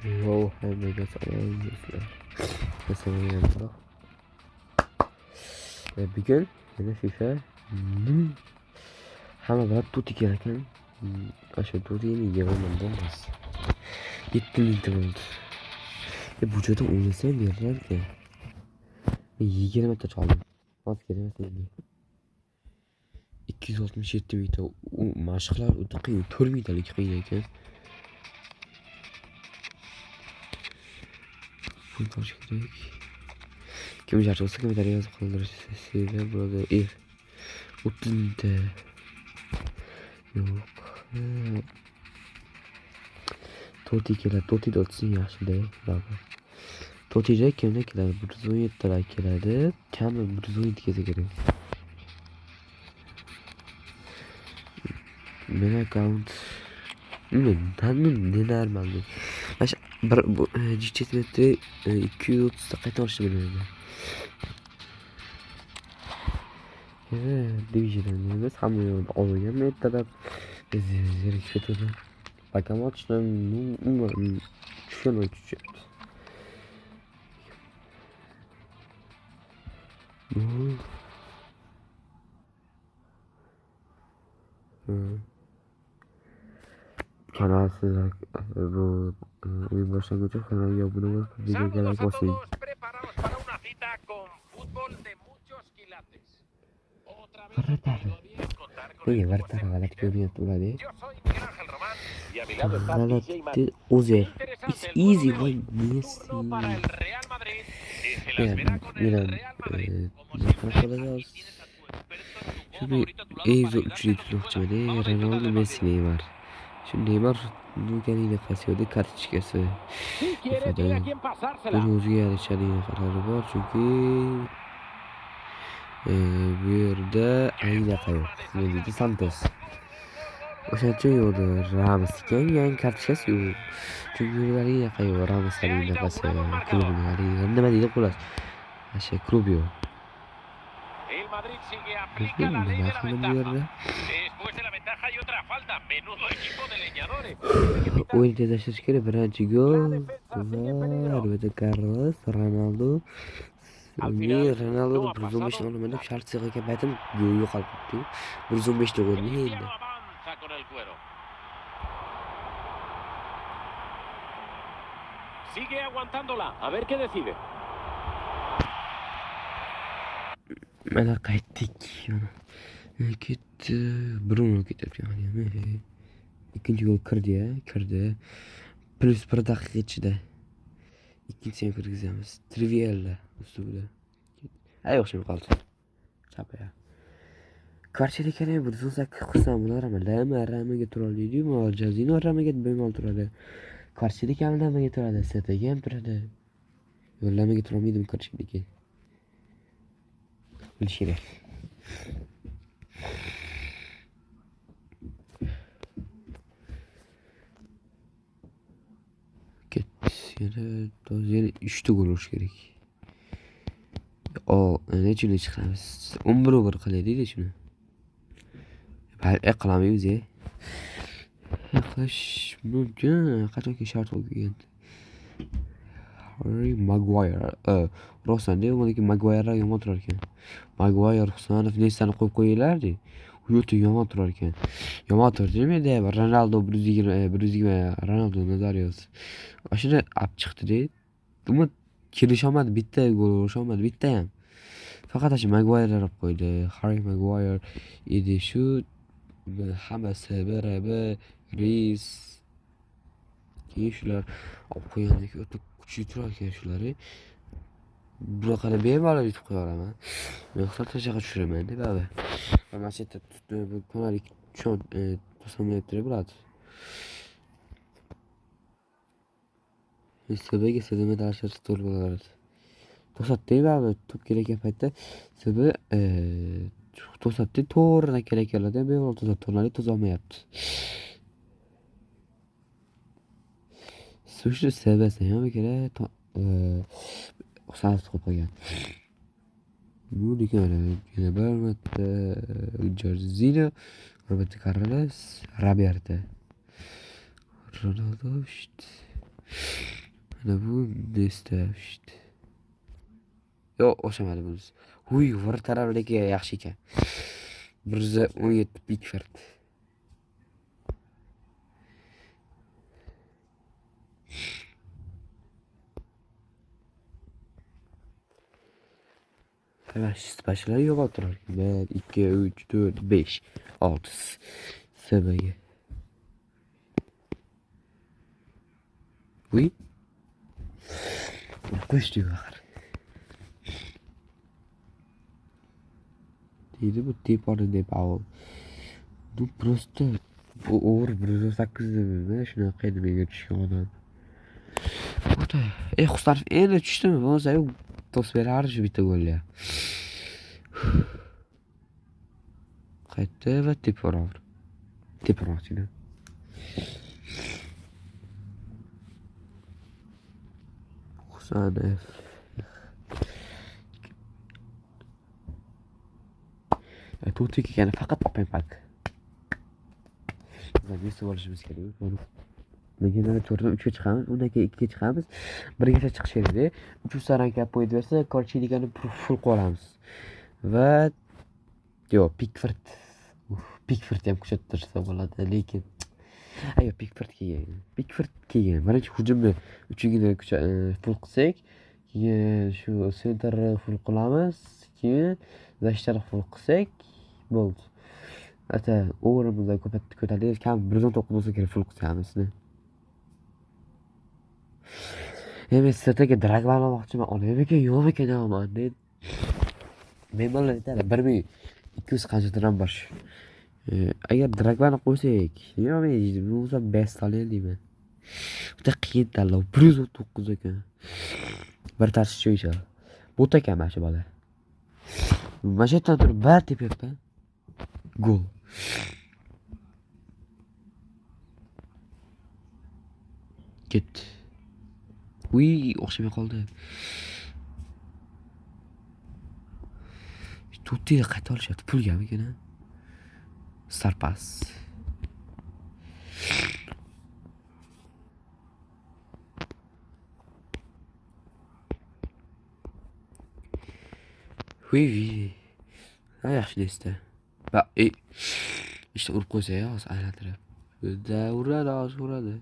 Yo, hammaga salom do'stlar. Assalomu alaykum. Bugun yana FIFA hamma biladi To'ti kerak ekan. O'sha To'tini yig'aman bo'lmas. 7 mingta bo'ldi. Bu joyda o'ynasam beralar-ku. Men 20 ta choldim. Vaqt kerak emas. 267 mingta u mashqlar o'ta qiyin, 4 mingtalik qiyin ekan. Pul topish kerak. Kim jarchi olsa kommentariy yozib qoldirishsa bo'ladi. 30 mingta. Yo'q. To'ti keladi. To'ti o'tsin yaxshi-da, baba. To'tida kimlar keladi? 117 talar keladi. Kami 117 kelsa kerak. Men account ne normaldi. Mana bir GTT 230 ta qayta olishni bilmayman. Division emas, hamma yo'lda olgan metrlar zerikib ketadi. Bakamotchdan tushgan. Kanal sizlar bu oyun başlangıcı kanalga abone bo'lib videoga like bosing. Nega vartar g'alati ko'rinyapti ularni? G'alati o'zi. It's easy boy. Şimdi üçlü tutmoqchiman. Ronaldo, Messi, Neymar. Şu Neymar nuqaliga qasiydi kartochkasi. Buni o'ziga yarashadigan qarori bor, chunki bu yerda anaqa yo'q. Nima deydi? Santos. O'shancha yo'qdi. Ramosga yangi kartochkasi yo'q. Chunki ularning anaqa yo'q. Ramosning anaqasi klubning nima deydi xullas. O'sha klub yo'q. O'yin tezlashtirish kerak. Birinchi gol Roberto Carlos, Ronaldo. Ronaldo 115 ta o'ynamadi. Shart sig'aga baytim gol yo'qolib ketdi. 115 ta o'ynadi endi. Sigue aguantándola, a ver qué decide. Mana qaytdik. Ketdi. Bruno ketyapti yani. İkinci gol kirdi. Plus 1 daqiqa ichida. İkincisini kirgizamiz. Trivial usulda. Ay yo'q, shuni qoldi. Chapaya. Kvarchelikani 118 qilsam bo'ladimi? Ramaga tura olmaydi-yu, Jazino Ramaga bemalol turadi. Kvarchelik ham Ramaga turadi, Setaga ham turadi. Yo'llamaga tura olmaydimi Kvarcheliki? Bilish kerak. Yana 3 ta gol urish kerak. Nechini chiqamiz? 11 over qilaylik-da shuni. Qilamiz ya. Qilish mumkin. Qachonki shart olgan. Harry Maguire. Rostdan-da o'ylaki Maguire yomon turar ekan. Maguire, Husanov, Nestani qo'yib qo'yinglar-di. U yo'ta yomon turar ekan. Yomon turdimi-da? Ronaldo 120 Ronaldo Nazarius. Ashuna olib chiqdi-da. Umi kelisholmadi, bitta gol urisholmadi, bitta ham. Faqat shu Maguire olib qo'ydi. Harry Maguire edi shu hammasi barabar Reis. Keyin shular olib qo'ygandan o'ta kuchli turar ekan shular. Bunaqani bemalol yutib qo'ya olaman. Men hisoblashaga tushiraman deb baba. Mana shu yerda bu kanalik chon to'samayapti bo'ladi. Sebe'ga sedime darslar stol bo'lardi. To'satdi baba to'p kelayotgan paytda Sebe to'satdi to'g'ridan kelayotganlarda bemalol to'satdi, to'zolmayapti. Shu Sebesi ham kerak sal qo'ygan. Bu yana bir marta Jorginho, Roberto Carlos, Roberto. Ronaldo Mana bu Nesta işte. Yo'q, o'xshamadi bunisi. Huy, bir tarafdagi yaxshi ekan. 117 Pickford. Başlar yo'qotirar. 1 2 3 4 5 6 7. Huy. Qo'shdi axir. Deydi bu tepani deb avval. Bu просто bu o'g'ri 108 demi, shunaqa edi menga tushgan odam. O'ta. Husanov endi tushdimi? Bo'lmasa-yu to's berardi shu bitta golga. Qaytdi va teparoq. Teparoqchida. Husanov. To'rtga kelgani faqat opang pak. Biz nesa bo'lishimiz kerak. Lekin 4dan 3ga chiqamiz, undan keyin 2ga chiqamiz. 1gacha chiqish kerak. 3 rankap qo'yib bersa, Korchiligani full qolamiz. Va yo'q, Pickford. Pickford ham kuchaytirsa bo'ladi, lekin ayo Pickford kelgan. Birinchi hujumni 3gina full qilsak, keyin shu sentrni full qilamiz, keyin zashtarni full qilsak bo'ldi. Ata o'g'rimizni ko'tarib, kam 1.9 bo'lsa kerak full qilamizni. Men strategiya Dragman olmoqchiman. Olaymikan, yo'qmikan deyapman. Men bilan aytadi 1200 qanchadir ham bor. Agar Dragmanni qo'ysak, yo'qmi, bu o'zi best talent deyman. Juda qiyin tanlov. 119 ekan. Bir tartib cho'yishadi. Bot ekan mana shu bola. Mana shu yerdan turib bar tepyapman. Gol. Ketdi. Uy, o'xshamay qoldi. To'rtga qayta olishyapti. Pulgamikan? Sarpas. Huy. Yaxshi Nesta. Va işte urib qo'ysa ya, hozir aylantirib. Da uradi.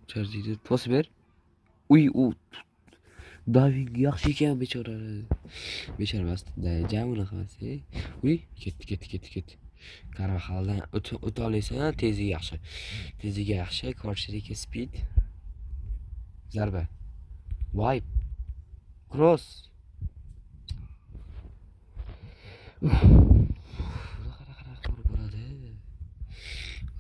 Charjida pas ber. Uy, u Daving yaxshi ekan bechora. Bechora emas, jam unaqa emas. Uy, ketdi. Carvajaldan o'ta olasan, tezligi yaxshi, Korchidagi speed. Zarba. Wipe. Cross.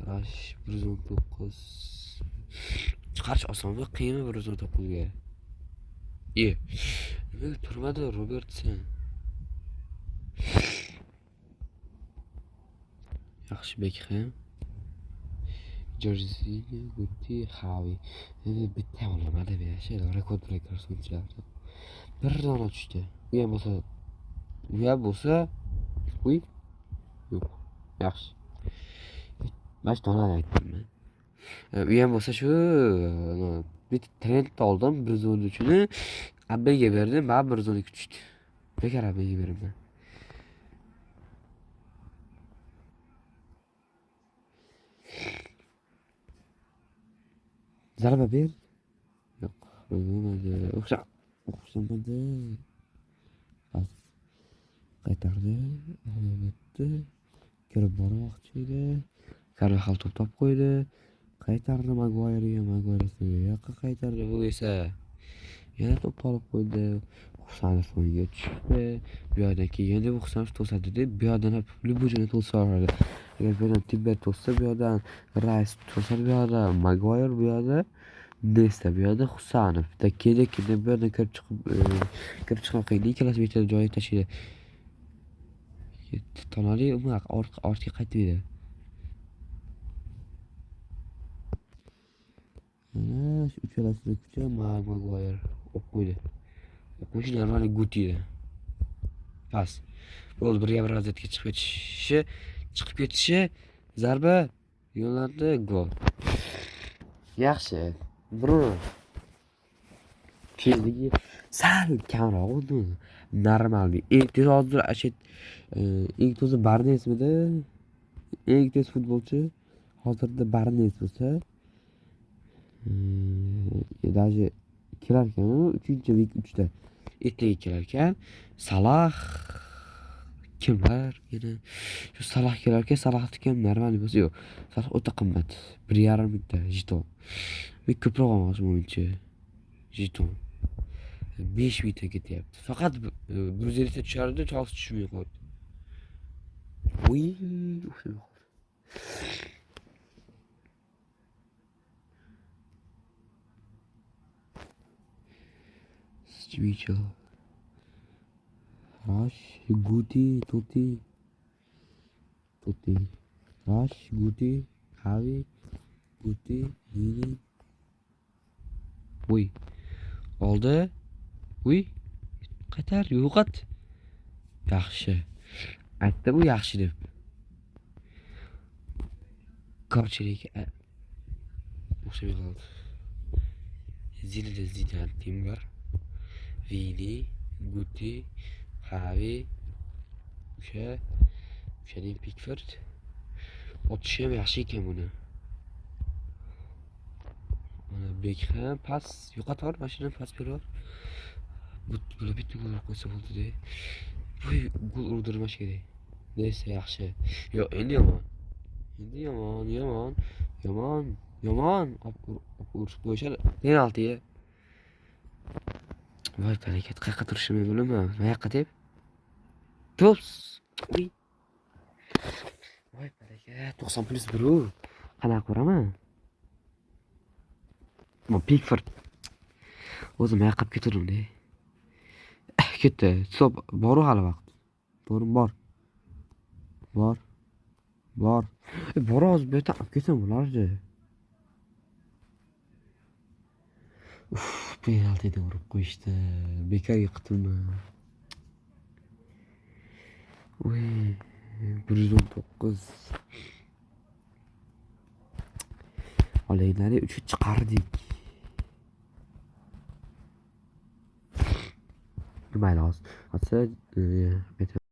Qarash 119. Chiqarish osonmi, qiyinmi 119 ga? Nima turmadi Robertson. Yaxshi Beckham. Jorginho, Guti, Xavi. Endi bitta olamadi bu yaxshi, rekord breaker so'nchilardi. Bir dona tushdi. U ham bo'lsa, uy. Yo'q. Yaxshi. Mana shu dona aytdim men. U ham bo'lsa shu bitta trend oldim 113 ni. Abelga berdim, men 112 tushdi. Bekor Abelga beraman. Zarba ber. Yo'q, bo'lmadi. O'xshamadi. Bas. Qaytardi. Albatta. Kirib bormoqchi edi. Carvajal to'p qo'ydi. Qaytardi Maguire'ga yoqqa qaytardi. Bu esa yana to'p olib qo'ydi. Husanov o'yinga tushdi. Bu yerdan kelganda bu Husanov to'sadi deb, bu yerdan Libujani to'sa oladi. Agar bu yerdan Timber to'sa, bu yerdan Rice to'sa, bu yerdan Maguire, bu yerda Nesta, bu yerda Husanov. Keyin bu yerdan kirib chiqib qiyin. Ikkalasi bitta joyi tashlaydi. Tonali ortga qaytdi. Mana shu uchalasida kucha Maguire o'qiydi. O'qishi normali Guti. Pas. Bo'ldi, birga bir vaziyatga chiqib ketishi, zarba yo'llandi, gol. Yaxshi. Bruno. tezligi sal kamroq edi. Normal. Eng tez hozir eng tezi Barnesmidi? Eng tez futbolchi hozirda Barnes bo'lsa, даже kelarkan 3-3da ertaga kelarkan Salah kimlar yana shu Salah kelarkan Salahni ham normal bo'lsa yo'q. Salah o'ta qimmat. 1,5 mingta jeton. Men ko'proq olmoqchi o'yinchi. Jeton. 5 mingta ketyapti. Faqat 150 ta tushardi, Chelsi tushmay qoldi. Voy, Michel, Rush, Totti, Rush, Guti, Xavi, Guti, Vini. Voy, oldi. Voy, qaytar, yo'qot. Yaxshi. Aytdim u yaxshi deb. Ko'pchilik o'xshamay qoldi. Zidan, Timber, Vini, Guti, Xavi, o'shaning Pickford. Otishi ham yaxshi ekan buni. Mana Beckham pas yo'qotar, mashina pas berib. Buni bitta gol qo'ysa bo'ldi-da. Voy, gol urdirmash kerak. Neyse yaxshi. Yo'q, endi yomon. Urishib qo'yishadi. Penalti. Voy, harakat qayerga turishimni bilaman. Qayoqqa deb? Tops. Voy, harakat 90+1. Qanaqa ko'raman? Bu Pickford. O'zim yaqib keturdim-da. Ketdi. Stop. Boru hali vaqt. Bor. Bor hozir bu yerdan olib ketsam bo'lardi. Penaltida urib qo'yishdi. Bekor yiqitdimmi? Voy, 119. Olaylar 3 chiqardik. Mayli hozir.